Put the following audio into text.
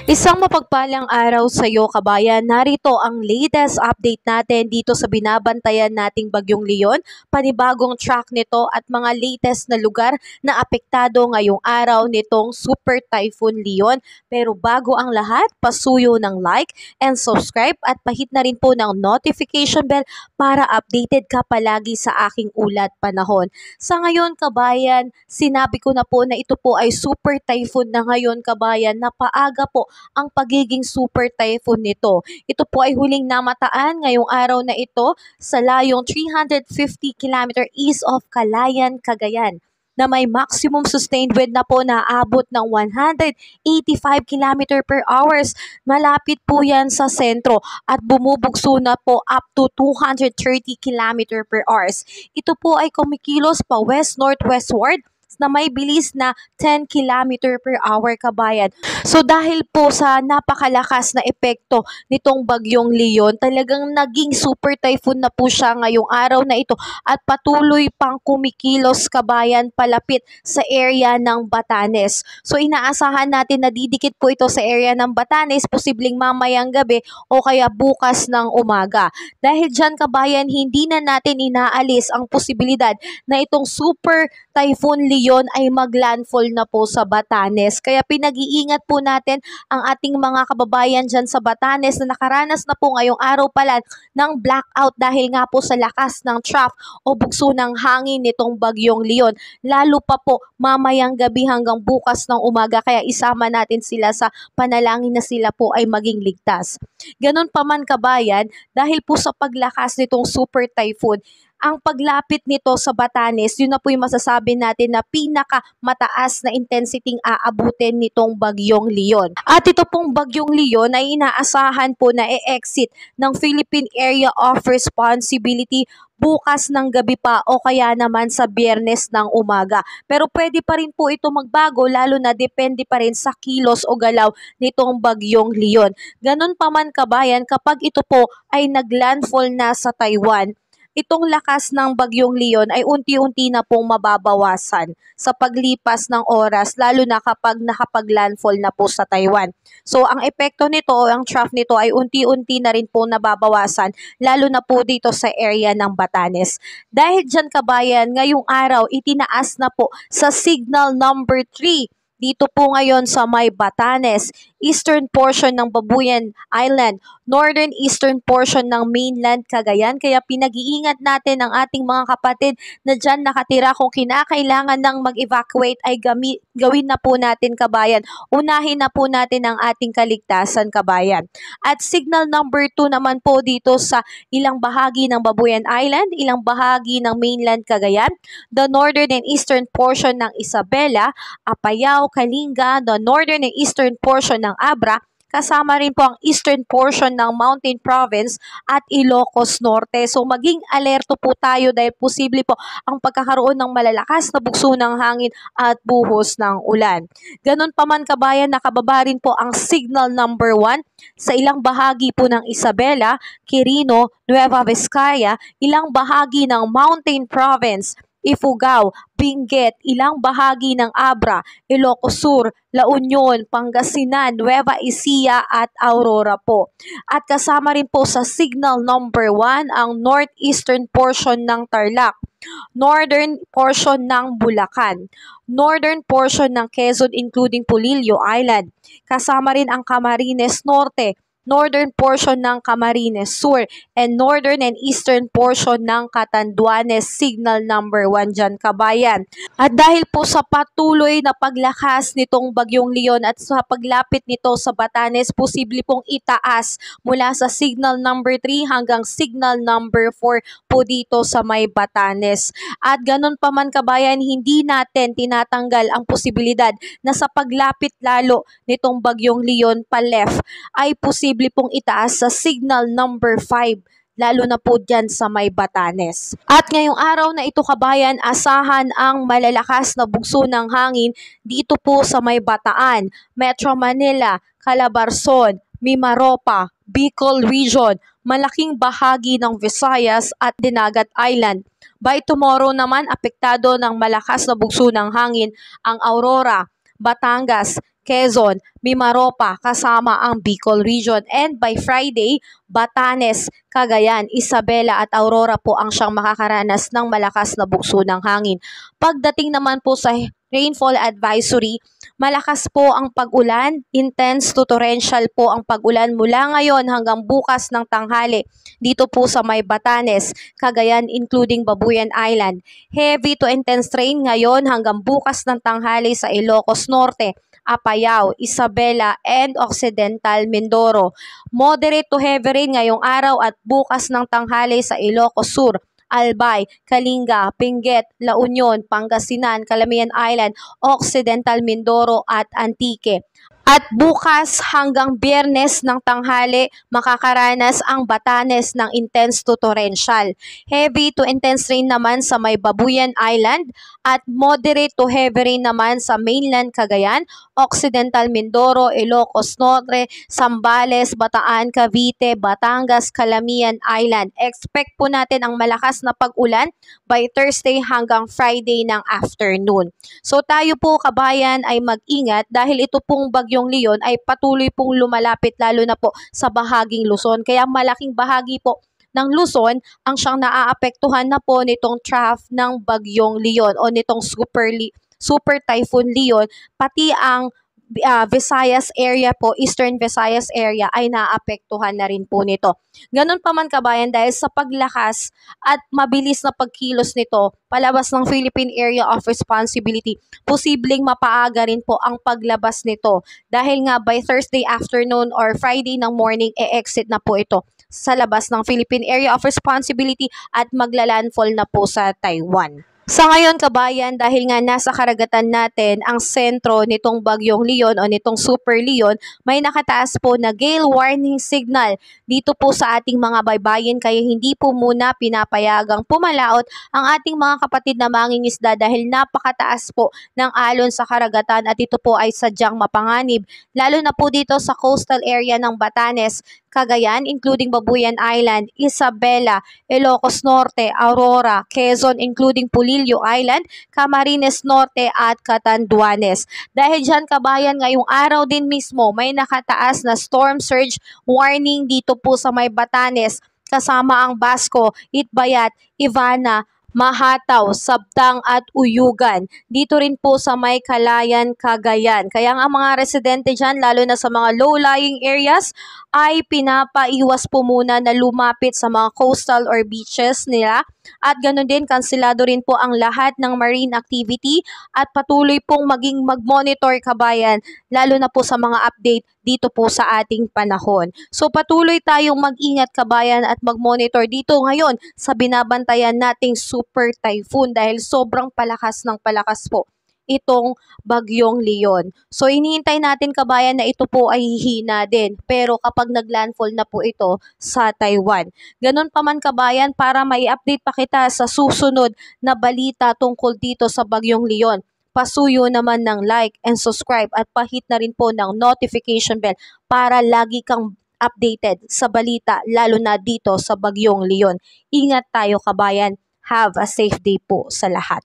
Isang mapagpalang araw sa iyo, kabayan. Narito ang latest update natin dito sa binabantayan nating Bagyong Leon, panibagong track nito at mga latest na lugar na apektado ngayong araw nitong Super Typhoon Leon. Pero bago ang lahat, pasuyo ng like and subscribe at pahit na rin po ng notification bell para updated ka palagi sa aking ulat panahon. Sa ngayon, kabayan, sinabi ko na po na ito po ay Super Typhoon na ngayon, kabayan, na paaga po ang pagiging super typhoon nito. Ito po ay huling namataan ngayong araw na ito sa layong 350 km east of Calayan, Cagayan, na may maximum sustained wind na po na aabot ng 185 km per hours. Malapit po yan sa sentro at bumubugso na po up to 230 km per hours. Ito po ay kumikilos pa west-northwestward na may bilis na 10 km per hour, kabayan. So dahil po sa napakalakas na epekto nitong Bagyong Leon, talagang naging super typhoon na po siya ngayong araw na ito at patuloy pang kumikilos, kabayan, palapit sa area ng Batanes. So inaasahan natin na didikit po ito sa area ng Batanes, posibleng mamayang gabi o kaya bukas ng umaga. Dahil dyan, kabayan, hindi na natin inaalis ang posibilidad na itong super typhoon Leon ay maglandfall na po sa Batanes. Kaya pinag-iingat po natin ang ating mga kababayan dyan sa Batanes na nakaranas na po ngayong araw pala ng blackout dahil nga po sa lakas ng trough o bugso ng hangin nitong Bagyong Leon. Lalo pa po mamayang gabi hanggang bukas ng umaga, kaya isama natin sila sa panalangin na sila po ay maging ligtas. Ganon pa man, kabayan, dahil po sa paglakas nitong super typhoon, ang paglapit nito sa Batanes, yun na po yung masasabi natin na pinakamataas na intensity aabutin nitong Bagyong Leon. At ito pong Bagyong Leon ay inaasahan po na e-exit ng Philippine Area of Responsibility bukas ng gabi pa o kaya naman sa Biyernes ng umaga. Pero pwede pa rin po ito magbago, lalo na depende pa rin sa kilos o galaw nitong Bagyong Leon. Ganon pa man, kabayan, kapag ito po ay naglandfall na sa Taiwan, itong lakas ng Bagyong Leon ay unti-unti na pong mababawasan sa paglipas ng oras, lalo na kapag nakapag-landfall na po sa Taiwan. So ang epekto nito o ang trough nito ay unti-unti na rin po nababawasan, lalo na po dito sa area ng Batanes. Dahil dyan, kabayan, ngayong araw itinaas na po sa signal number 3 dito po ngayon sa may Batanes, eastern portion ng Babuyan Island, northern eastern portion ng mainland Cagayan. Kaya pinag-iingat natin ang ating mga kapatid na dyan nakatira. Kung kinakailangan ng mag-evacuate ay gawin na po natin, kabayan. Unahin na po natin ang ating kaligtasan, kabayan. At signal number 2 naman po dito sa ilang bahagi ng Babuyan Island, ilang bahagi ng mainland Cagayan, the northern and eastern portion ng Isabela, Apayao, Kalinga, the northern and eastern portion ng Abra, kasama rin po ang eastern portion ng Mountain Province at Ilocos Norte. So maging alerto po tayo dahil posible po ang pagkakaroon ng malalakas na bugso ng hangin at buhos ng ulan. Ganon pa man, kabayan, nakababa rin po ang signal number 1 sa ilang bahagi po ng Isabela, Quirino, Nueva Vizcaya, ilang bahagi ng Mountain Province, Ifugao, Benguet, ilang bahagi ng Abra, Ilocos Sur, La Union, Pangasinan, Nueva Ecija at Aurora po. At kasama rin po sa signal number 1 ang northeastern portion ng Tarlac, northern portion ng Bulacan, northern portion ng Quezon including Polillo Island, kasama rin ang Camarines Norte, northern portion ng Camarines Sur, and northern and eastern portion ng Catanduanes, signal number 1 dyan, kabayan. At dahil po sa patuloy na paglakas nitong Bagyong Leon at sa paglapit nito sa Batanes, posible pong itaas mula sa signal number 3 hanggang signal number 4 po dito sa may Batanes. At ganun pa man, kabayan, hindi natin tinatanggal ang posibilidad na sa paglapit lalo nitong Bagyong Leon pa left ay posible pong itaas sa signal number 5, lalo na po dyan sa may Batanes. At ngayong araw na ito, kabayan, asahan ang malalakas na bugso ng hangin dito po sa may Bataan, Metro Manila, Calabarzon, Mimaropa, Bicol Region, malaking bahagi ng Visayas at Dinagat Island. By tomorrow naman, apektado ng malakas na bugso ng hangin ang Aurora, Batangas, Quezon, Mimaropa kasama ang Bicol Region. And by Friday, Batanes, Cagayan, Isabela at Aurora po ang siyang makakaranas ng malakas na bugso ng hangin. Pagdating naman po sa rainfall advisory, malakas po ang pag-ulan, intense to torrential po ang pag-ulan mula ngayon hanggang bukas ng tanghali dito po sa may Batanes, Cagayan including Babuyan Island. Heavy to intense rain ngayon hanggang bukas ng tanghali sa Ilocos Norte, Apayao, Isabela, and Occidental Mindoro. Moderate to heavy rain ngayong araw at bukas ng tanghali sa Ilocos Sur, Albay, Kalinga, Benguet, La Union, Pangasinan, Calamian Island, Occidental Mindoro at Antique. At bukas hanggang Biyernes ng tanghali, makakaranas ang Batanes ng intense to torrential. Heavy to intense rain naman sa may Babuyan Island at moderate to heavy rain naman sa mainland Cagayan, Occidental Mindoro, Ilocos Norte, Zambales, Bataan, Cavite, Batangas, Calamian Island. Expect po natin ang malakas na pag-ulan by Thursday hanggang Friday ng afternoon. So tayo po kabayan ay mag-ingat dahil ito pong bagyong Leon ay patuloy pong lumalapit lalo na po sa bahaging Luzon. Kaya malaking bahagi po ng Luzon ang siyang naaapektuhan na po nitong trough ng bagyong Leon o nitong super typhoon Leon, pati ang Visayas area po, Eastern Visayas area ay naapektuhan na rin po nito. Ganun pa man kabayan dahil sa paglakas at mabilis na pagkilos nito palabas ng Philippine Area of Responsibility, posibleng mapaaga rin po ang paglabas nito dahil nga by Thursday afternoon or Friday ng morning e-exit na po ito sa labas ng Philippine Area of Responsibility at maglalandfall na po sa Taiwan. Sa ngayon kabayan, dahil nga nasa karagatan natin ang sentro nitong bagyong Leon o nitong Super Leon, may nakataas po na gale warning signal dito po sa ating mga baybayin kaya hindi po muna pinapayagang pumalaot ang ating mga kapatid na mangingisda dahil napakataas po ng alon sa karagatan at ito po ay sadyang mapanganib lalo na po dito sa coastal area ng Batanes, Cagayan including Babuyan Island, Isabela, Ilocos Norte, Aurora, Quezon including Pulilio Island, Camarines Norte at Catanduanes. Dahil dyan kabayan ngayong araw din mismo may nakataas na storm surge warning dito po sa may Batanes kasama ang Basco, Itbayat, Ivana, Mahataw, Sabtang at Uyugan. Dito rin po sa may Calayan, Cagayan. Kaya ang mga residente dyan, lalo na sa mga low-lying areas, ay pinapaiwas po muna na lumapit sa mga coastal or beaches nila. At ganoon din, kansilado rin po ang lahat ng marine activity at patuloy pong maging mag-monitor kabayan, lalo na po sa mga update dito po sa ating panahon. So patuloy tayong mag-ingat kabayan at mag-monitor dito ngayon sa binabantayan nating super typhoon dahil sobrang palakas ng palakas po itong bagyong Leon. So hinihintay natin kabayan na ito po ay hihina din pero kapag naglandfall na po ito sa Taiwan. Ganun pa man kabayan para may update pa kita sa susunod na balita tungkol dito sa bagyong Leon. Pasuyo naman ng like and subscribe at pahit na rin po ng notification bell para lagi kang updated sa balita lalo na dito sa bagyong Leon. Ingat tayo kabayan. Have a safe day po sa lahat.